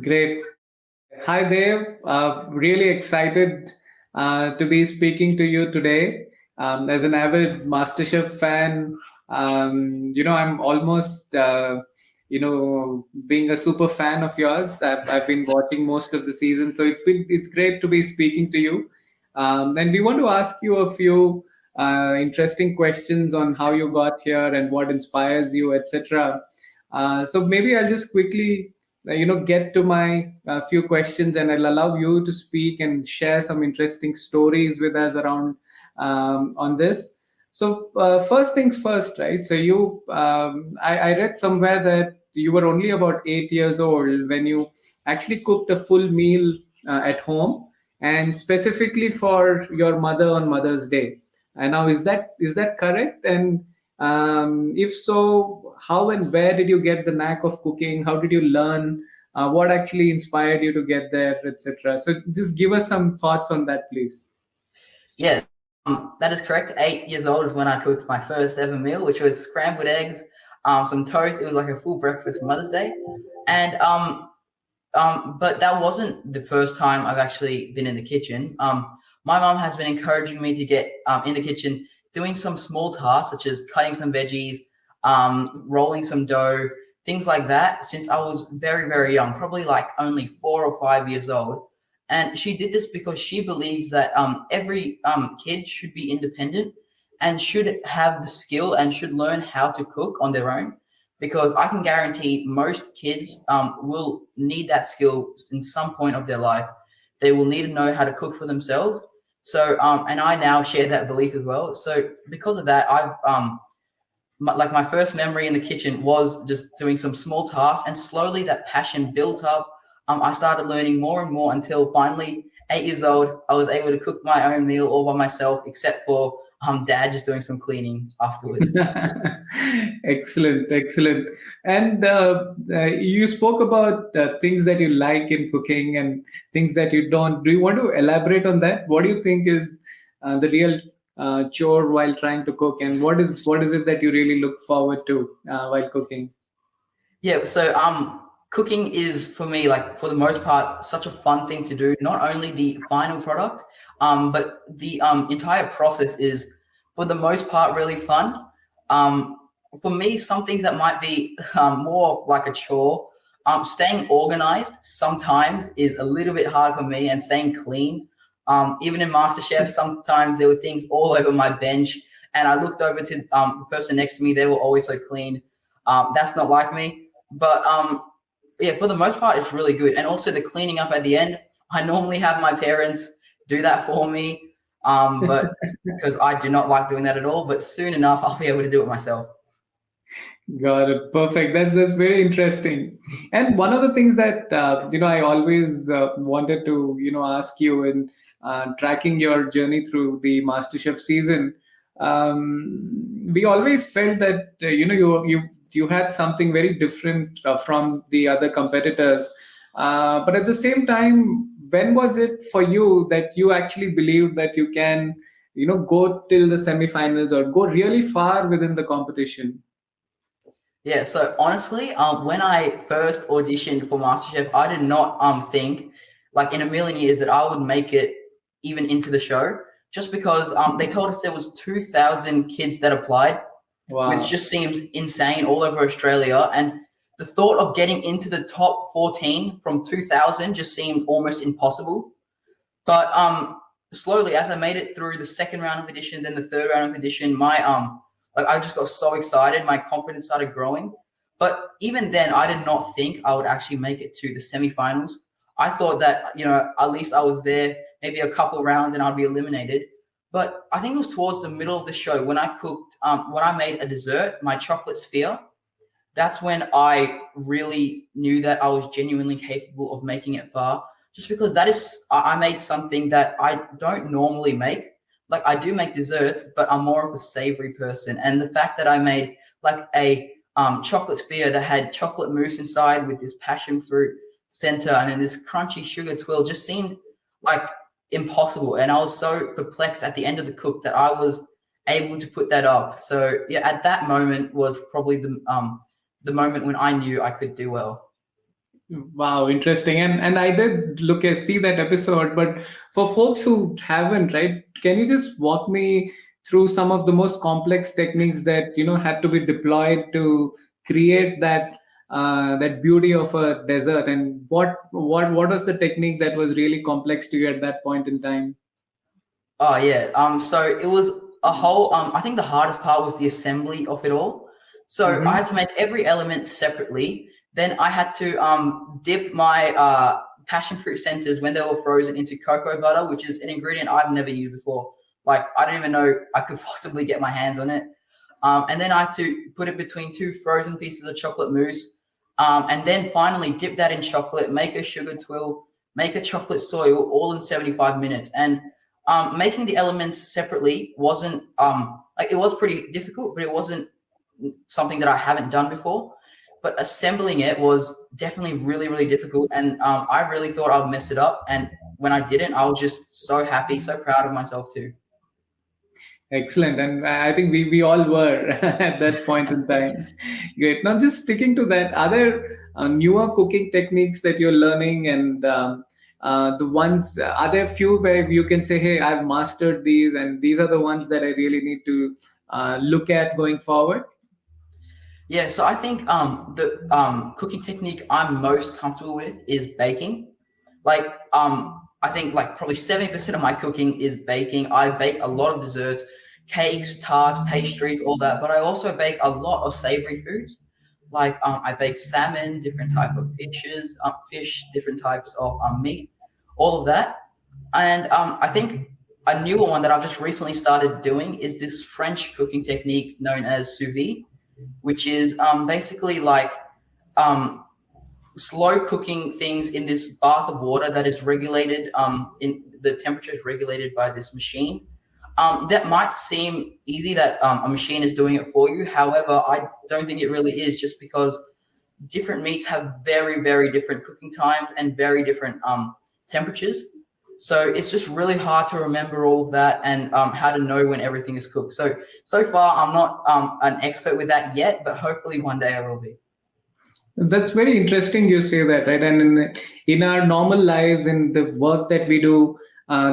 Great. Hi, Dev. Really excited to be speaking to you today. As an avid Masterchef fan, I'm almost, being a super fan of yours. I've been watching most of the season, so it's great to be speaking to you. And we want to ask you a few interesting questions on how you got here and what inspires you, etc. So maybe I'll just quickly get to my few questions, and I'll allow you to speak and share some interesting stories with us around on this. So first things first, right? So I read somewhere that you were only about 8 years old when you actually cooked a full meal at home, and specifically for your mother on Mother's Day. And now, is that correct? And if so, how and where did you get the knack of cooking? How did you learn? What actually inspired you to get there, etc.? So just give us some thoughts on that, please. Yeah, that is correct. 8 years old is when I cooked my first ever meal, which was scrambled eggs, some toast. It was like a full breakfast for Mother's Day, and but that wasn't the first time I've actually been in the kitchen. My mom has been encouraging me to get in the kitchen, doing some small tasks such as cutting some veggies, rolling some dough, things like that, since I was very, very young, probably like only 4 or 5 years old. And she did this because she believes that every kid should be independent and should have the skill and should learn how to cook on their own. Because I can guarantee most kids will need that skill in some point of their life. They will need to know how to cook for themselves. So, and I now share that belief as well. So, because of that, my first memory in the kitchen was just doing some small tasks, and slowly that passion built up. I started learning more and more until finally, 8 years old, I was able to cook my own meal all by myself, except for dad just doing some cleaning afterwards. Excellent, excellent. And you spoke about things that you like in cooking and things that you don't. Do you want to elaborate on that? What do you think is the real chore while trying to cook, and what is it that you really look forward to while cooking? Yeah, so cooking is for me, like for the most part, such a fun thing to do. Not only the final product, but the entire process is for the most part really fun. Um, for me, some things that might be more of like a chore. Staying organized sometimes is a little bit hard for me, and staying clean. Even in MasterChef, sometimes there were things all over my bench, and I looked over to the person next to me. They were always so clean. That's not like me. But yeah, for the most part, it's really good. And also the cleaning up at the end, I normally have my parents do that for me, but because I do not like doing that at all. But soon enough, I'll be able to do it myself. Got it. Perfect. That's very interesting. And one of the things that I always wanted to ask you in tracking your journey through the MasterChef season, we always felt that you had something very different from the other competitors. But at the same time, when was it for you that you actually believed that you can go till the semifinals or go really far within the competition? Yeah, so honestly, when I first auditioned for MasterChef, I did not think, like in a million years, that I would make it even into the show. Just because they told us there was 2,000 kids that applied, which Wow. just seems insane all over Australia. And the thought of getting into the top 14 from 2000 just seemed almost impossible. But slowly, as I made it through the second round of audition, then the third round of audition, my like I just got so excited, my confidence started growing. But even then, I did not think I would actually make it to the semifinals. I thought that at least I was there, maybe a couple of rounds, and I'd be eliminated. But I think it was towards the middle of the show when I cooked, when I made a dessert, my chocolate sphere. That's when I really knew that I was genuinely capable of making it far. Just because that is, I made something that I don't normally make. Like I do make desserts, but I'm more of a savory person. And the fact that I made like a chocolate sphere that had chocolate mousse inside with this passion fruit center and then this crunchy sugar twirl just seemed like impossible. And I was so perplexed at the end of the cook that I was able to put that up. So yeah, at that moment was probably the moment when I knew I could do well. Wow, interesting. And I did look at see that episode, but for folks who haven't, right, can you just walk me through some of the most complex techniques that had to be deployed to create that beauty of a desert, and what was the technique that was really complex to you at that point in time? Oh yeah. So it was a whole. I think the hardest part was the assembly of it all. So I Mm-hmm. had to make every element separately. Then I had to dip my passion fruit centers when they were frozen into cocoa butter, which is an ingredient I've never used before. Like I didn't even know I could possibly get my hands on it. And then I had to put it between two frozen pieces of chocolate mousse. And then finally dip that in chocolate, make a sugar twill, make a chocolate soil, all in 75 minutes. And making the elements separately wasn't like it was pretty difficult, but it wasn't something that I haven't done before. But assembling it was definitely really, really difficult. And I really thought I'd mess it up. And when I didn't, I was just so happy, so proud of myself too. Excellent. And I think we all were at that point in time. Great. Now, just sticking to that, are there newer cooking techniques that you're learning? And the ones, are there few where you can say, hey, I've mastered these, and these are the ones that I really need to look at going forward? Yeah, so I think the cooking technique I'm most comfortable with is baking. Like I think like probably 70% of my cooking is baking. I bake a lot of desserts, cakes, tarts, pastries, all that. But I also bake a lot of savory foods. Like I bake salmon, different type of fish, different types of meat, all of that. And I think a newer one that I've just recently started doing is this French cooking technique known as sous vide, which is basically like um, slow cooking things in this bath of water that is regulated. In the temperature is regulated by this machine. That might seem easy that a machine is doing it for you. However, I don't think it really is, just because different meats have very, very different cooking times and very different temperatures. So it's just really hard to remember all of that and how to know when everything is cooked. So far, I'm not an expert with that yet, but hopefully one day I will be. That's very interesting you say that, right? And in our normal lives, in the work that we do,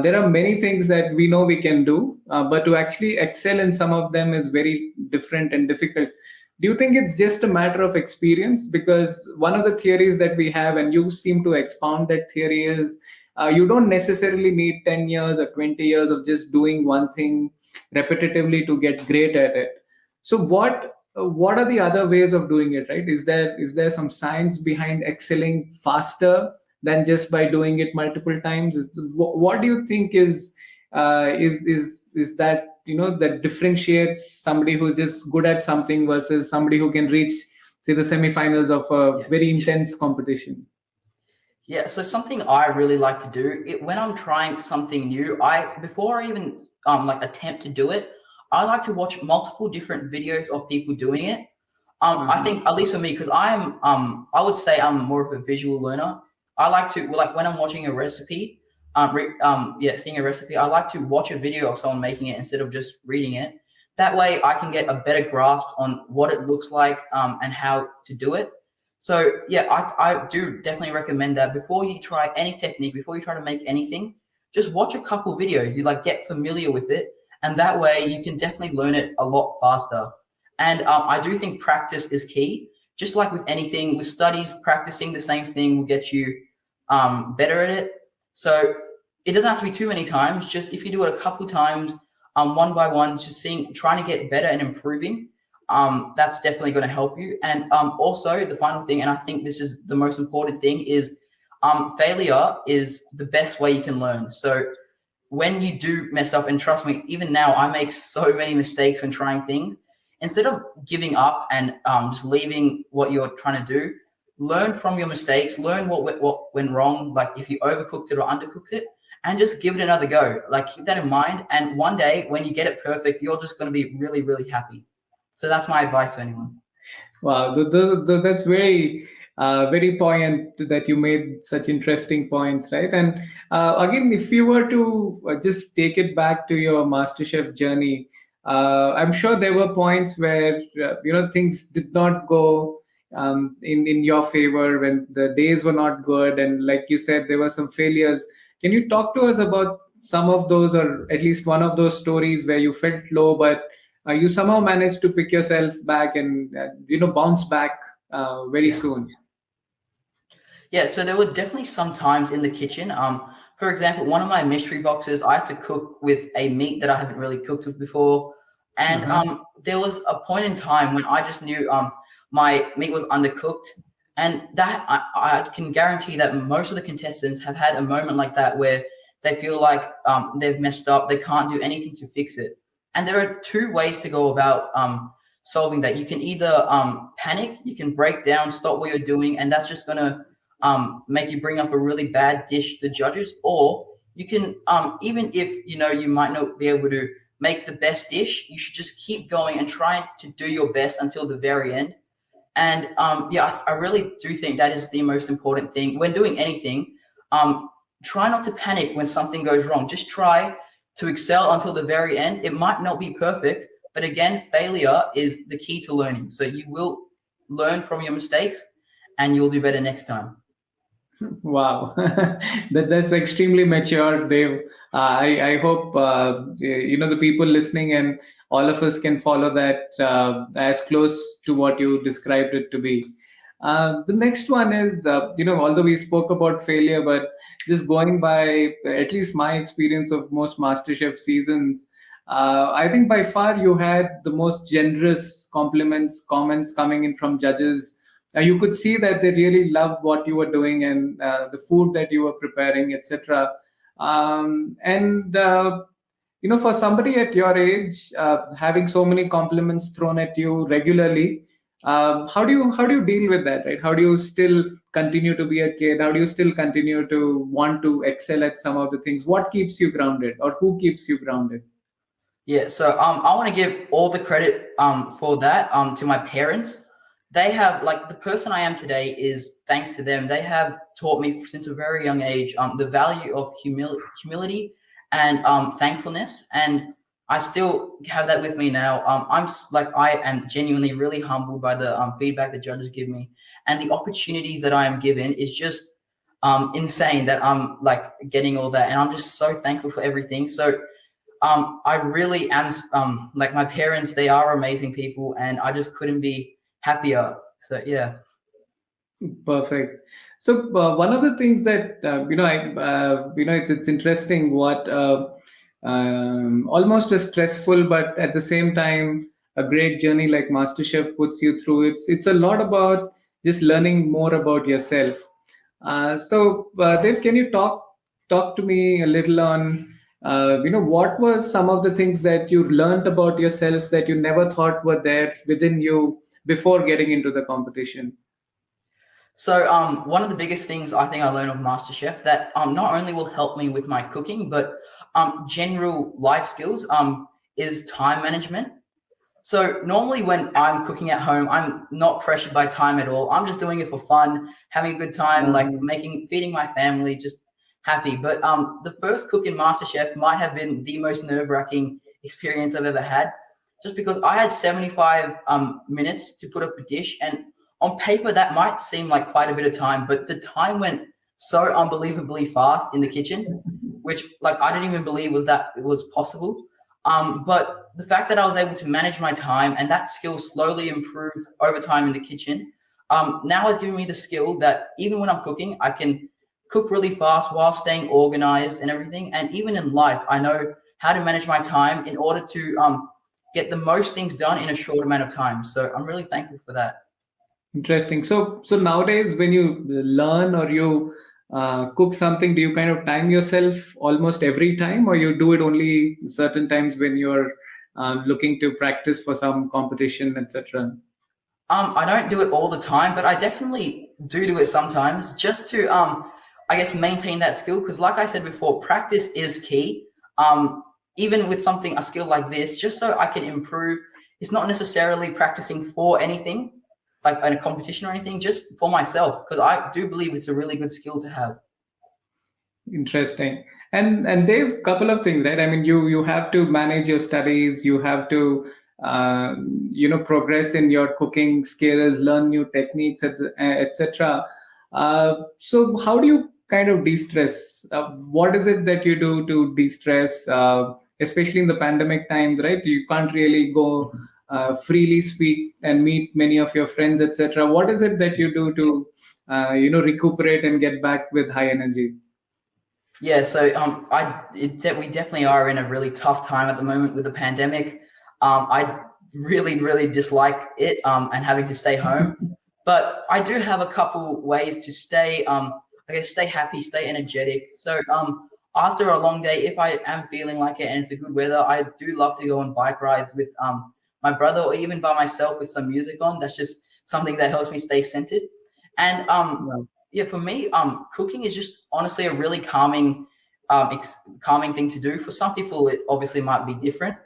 there are many things that we know we can do, but to actually excel in some of them is very different and difficult. Do you think it's just a matter of experience? Because one of the theories that we have, and you seem to expound that theory, is you don't necessarily need 10 years or 20 years of just doing one thing repetitively to get great at it. So what are the other ways of doing it, right? Is there some science behind excelling faster than just by doing it multiple times? What do you think is that that differentiates somebody who's just good at something versus somebody who can reach, say, the semifinals of a Yeah. very intense competition? Yeah, so something I really like to do when I'm trying something new, I before I even like attempt to do it, I like to watch multiple different videos of people doing it. I Uh-huh. think at least for me, because I would say I'm more of a visual learner. I like to like when I'm watching a recipe, yeah, seeing a recipe. I like to watch a video of someone making it instead of just reading it. That way, I can get a better grasp on what it looks like and how to do it. So yeah, I do definitely recommend that before you try any technique, before you try to make anything, just watch a couple videos. You like get familiar with it, and that way you can definitely learn it a lot faster. And I do think practice is key. Just like with anything, with studies, practicing the same thing will get you better at it. So it doesn't have to be too many times. Just if you do it a couple times, one by one, just trying to get better and improving. That's definitely going to help you. And also the final thing, and I think this is the most important thing, is failure is the best way you can learn. So when you do mess up, and trust me, even now I make so many mistakes when trying things. Instead of giving up and just leaving what you're trying to do, learn from your mistakes, learn what went wrong, like if you overcooked it or undercooked it, and just give it another go. Like keep that in mind. And one day when you get it perfect, you're just going to be really, really happy. So that's my advice to anyone. Wow, that's very poignant that you made such interesting points, right? And again, if you were to just take it back to your MasterChef journey, I'm sure there were points where things did not go in your favor when the days were not good, and like you said, there were some failures. Can you talk to us about some of those, or at least one of those stories where you felt low, but you somehow managed to pick yourself back and bounce back very Yeah. soon? Yeah, so there were definitely some times in the kitchen. For example, one of my mystery boxes, I had to cook with a meat that I haven't really cooked with before, and Uh-huh. there was a point in time when I just knew my meat was undercooked, and that I can guarantee that most of the contestants have had a moment like that where they feel like they've messed up, they can't do anything to fix it, and there are two ways to go about solving that. You can either panic, you can break down, stop what you're doing, and that's just gonna make you bring up a really bad dish to the judges, or you can even if you might not be able to make the best dish, you should just keep going and try to do your best until the very end. And yeah, I really do think that is the most important thing when doing anything. Try not to panic when something goes wrong. Just try to excel until the very end. It might not be perfect, but again, failure is the key to learning. So you will learn from your mistakes and you'll do better next time. Wow, that's extremely mature, Dave. I hope the people listening and all of us can follow that as close to what you described it to be. The next one is, although we spoke about failure, but just going by at least my experience of most MasterChef seasons, I think by far you had the most generous compliments, comments coming in from judges. You could see that they really loved what you were doing and the food that you were preparing, etc. And for somebody at your age, having so many compliments thrown at you regularly, how do you deal with that, right? How do you still continue to be a kid? How do you still continue to want to excel at some of the things? What keeps you grounded, or who keeps you grounded? Yeah, so I want to give all the credit for that to my parents. They have, like, the person I am today is thanks to them. They have taught me since a very young age the value of humility and thankfulness, and I still have that with me now. I am genuinely really humbled by the feedback the judges give me, and the opportunities that I am given is just insane. That I'm like getting all that, and I'm just so thankful for everything. So I really am like, my parents, they are amazing people, and I just couldn't be happier. So yeah. Perfect. So one of the things that it's interesting what almost a stressful but at the same time a great journey like MasterChef puts you through. It's a lot about just learning more about yourself. Dave, can you talk to me a little on what was some of the things that you learned about yourselves that you never thought were there within you before getting into the competition? So one of the biggest things I think I learned of MasterChef that not only will help me with my cooking, but general life skills is time management. So normally when I'm cooking at home, I'm not pressured by time at all. I'm just doing it for fun, having a good time, like feeding my family, just happy. But the first cook in MasterChef might have been the most nerve-wracking experience I've ever had, just because I had 75 minutes to put up a dish, and on paper that might seem like quite a bit of time, but the time went so unbelievably fast in the kitchen, which, like, I didn't even believe it was possible. But the fact that I was able to manage my time and that skill slowly improved over time in the kitchen, now has given me the skill that even when I'm cooking, I can cook really fast while staying organized and everything. And even in life, I know how to manage my time in order to get the most things done in a short amount of time. So I'm really thankful for that. Interesting. So nowadays, when you learn or you cook something, do you kind of time yourself almost every time, or you do it only certain times when you're looking to practice for some competition, etc.? I don't do it all the time, but I definitely do it sometimes, just to I guess maintain that skill. Because like I said before, practice is key. Even with a skill like this, just so I can improve. It's not necessarily practicing for anything, like in a competition or anything, just for myself, because I do believe it's a really good skill to have. Interesting. And they've couple of things, right? I mean, you have to manage your studies. You have to progress in your cooking skills, learn new techniques, etc. So how do you kind of de-stress? What is it that you do to de-stress, especially in the pandemic times, right? You can't really go freely speak and meet many of your friends, etc. What is it that you do to recuperate and get back with high energy? Yeah, so we definitely are in a really tough time at the moment with the pandemic. I really dislike it and having to stay home, but I do have a couple ways to stay I guess stay happy, stay energetic. So after a long day, if I am feeling like it and it's a good weather, I do love to go on bike rides with my brother or even by myself with some music on. That's just something that helps me stay centered. And yeah, for me, cooking is just honestly a really calming thing to do. For some people, it obviously might be different.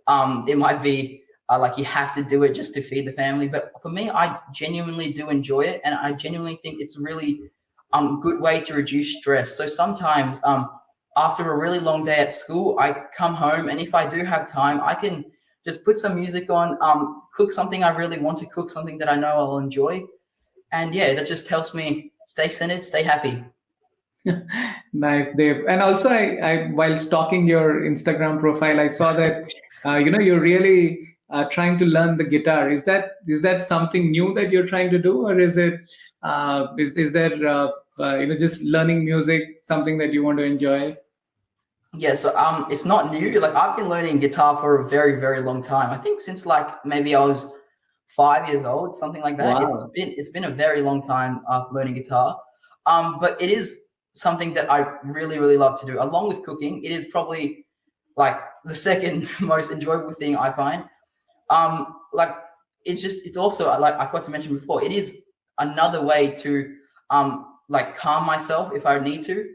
It might be like you have to do it just to feed the family. But for me, I genuinely do enjoy it, and I genuinely think it's a really good way to reduce stress. So sometimes after a really long day at school, I come home, and if I do have time, I can just put some music on, cook something I really want to cook, something that I know I'll enjoy. And yeah, that just helps me stay centered, stay happy. Nice, Dave. And also, I while stalking your Instagram profile, I saw that you're really trying to learn the guitar. Is that something new that you're trying to do, or is it is there just learning music something that you want to enjoy? Yeah, so it's not new. Like I've been learning guitar for a very long time. I think since like maybe I was 5 years old, something like that. Wow. It's been a very long time learning guitar. But it is something that I really love to do. Along with cooking, it is probably like the second most enjoyable thing I find. Like it's also like I forgot to mention before, it is another way to like calm myself if I need to.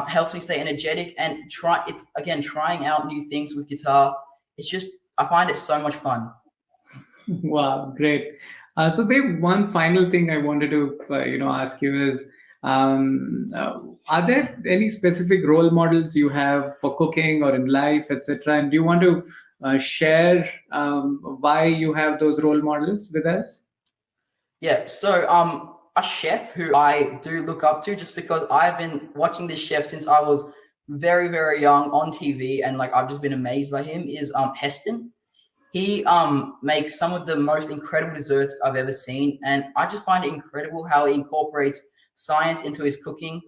Helps me stay energetic and it's again trying out new things with guitar. It's just I find it so much fun. Wow, great. So, Dave, one final thing I wanted to ask you is, are there any specific role models you have for cooking or in life, etc.? And do you want to share why you have those role models with us? Yeah, so a chef who I do look up to just because I've been watching this chef since I was very young on TV and like I've just been amazed by him is Heston. He makes some of the most incredible desserts I've ever seen, and I just find it incredible how he incorporates science into his cooking.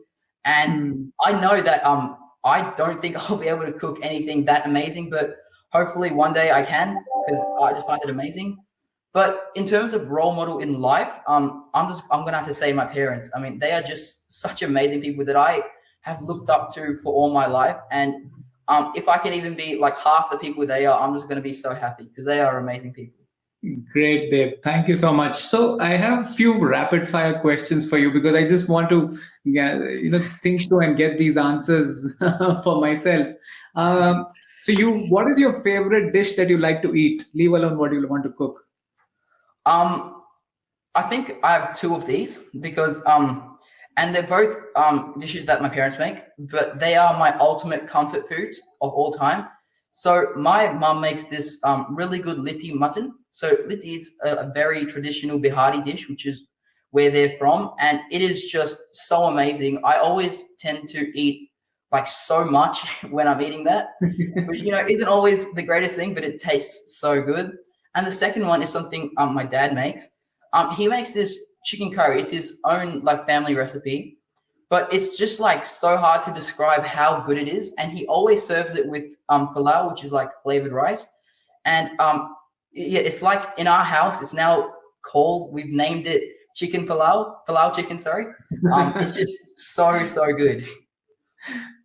And Hmm. I know that I don't think I'll be able to cook anything that amazing, but hopefully one day I can because I just find it amazing. But in terms of role model in life, I'm gonna have to say my parents. I mean, they are just such amazing people that I have looked up to for all my life, and if I can even be like half the people they are, I'm just going to be so happy because they are amazing people. Great, Dave. Thank you so much. So I have few rapid fire questions for you because I just want to think through and get these answers for myself. What is your favorite dish that you like to eat? Leave alone what you want to cook. Um, I think I have two of these because and they're both dishes that my parents make, but they are my ultimate comfort foods of all time. So my mum makes this really good litti mutton. So litti is a very traditional Bihari dish, which is where they're from, and it is just so amazing. I always tend to eat like so much when I'm eating that, which isn't always the greatest thing, but it tastes so good. And the second one is something my dad makes. He makes this chicken curry. It's his own like family recipe, but it's just like so hard to describe how good it is. And he always serves it with pilau, which is like flavored rice. And yeah, it's like in our house, it's now called. We've named it chicken pilau chicken. Sorry. It's just so good.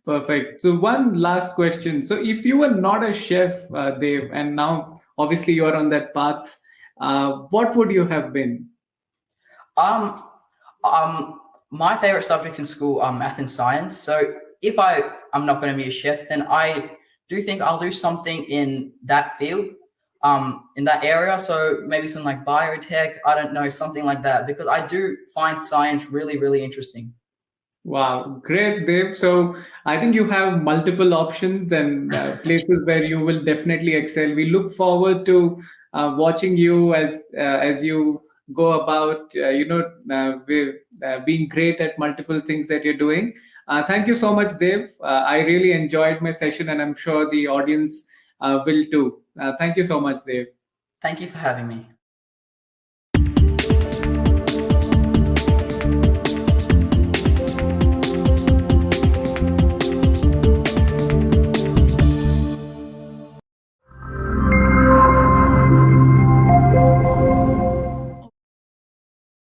Perfect. So one last question. So if you were not a chef, Dave, and now obviously you're on that path, what would you have been? Um, my favorite subject in school are math and science. So if I'm not going to be a chef, then I do think I'll do something in that field, in that area. So maybe something like biotech. I don't know, something like that, because I do find science really interesting. Wow, great, Dev. So I think you have multiple options and places where you will definitely excel. We look forward to watching you as you go about, being great at multiple things that you're doing. Thank you so much, Dev. I really enjoyed my session, and I'm sure the audience will too. Thank you so much, Dev. Thank you for having me.